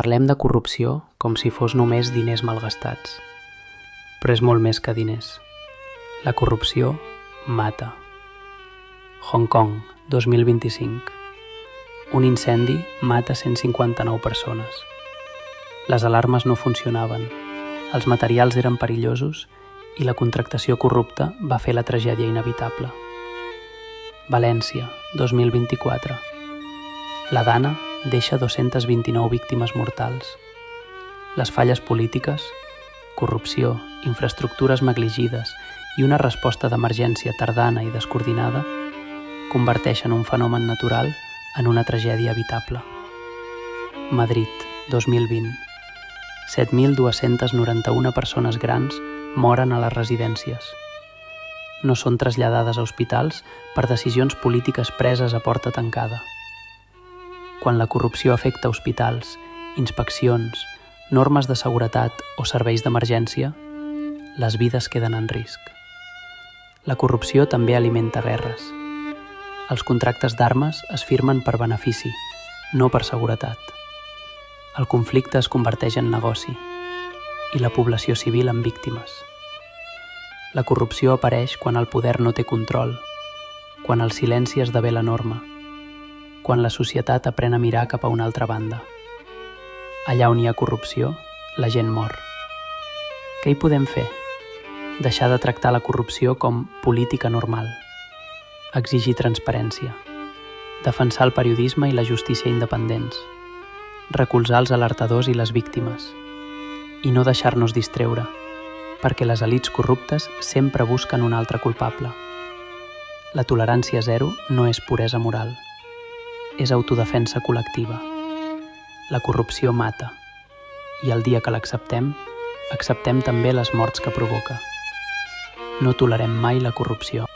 Parlem de corrupció com si fos només diners malgastats. Però és molt més que diners. La corrupció mata. Hong Kong, 2025. Un incendi mata 159 persones. Les alarmes no funcionaven, els materials eren perillosos i la contractació corrupta va fer la tragèdia inevitable. València, 2024. La Dana deixa 229 víctimes mortals. Les falles polítiques, corrupció, infraestructures negligides i una resposta d'emergència tardana i descoordinada converteixen un fenomen natural en una tragèdia evitable. Madrid, 2020. 7.291 persones grans moren a les residències. No són traslladades a hospitals per decisions polítiques preses a porta tancada. Quan la corrupció afecta hospitals, inspeccions, normes de seguretat o serveis d'emergència, les vides queden en risc. La corrupció també alimenta guerres. Els contractes d'armes es firmen per benefici, no per seguretat. El conflicte es converteix en negoci i la població civil en víctimes. La corrupció apareix quan el poder no té control, quan el silenci esdevé la norma, quan la societat aprèn a mirar cap a una altra banda. Allà on hi ha corrupció, la gent mor. Què hi podem fer? Deixar de tractar la corrupció com política normal. Exigir transparència. Defensar el periodisme i la justícia independents. Recolzar els alertadors i les víctimes. I no deixar-nos distreure, perquè les elits corruptes sempre busquen un altre culpable. La tolerància zero no és puresa moral. És autodefensa col·lectiva. La corrupció mata, i el dia que l'acceptem, acceptem també les morts que provoca. No tolerem mai la corrupció.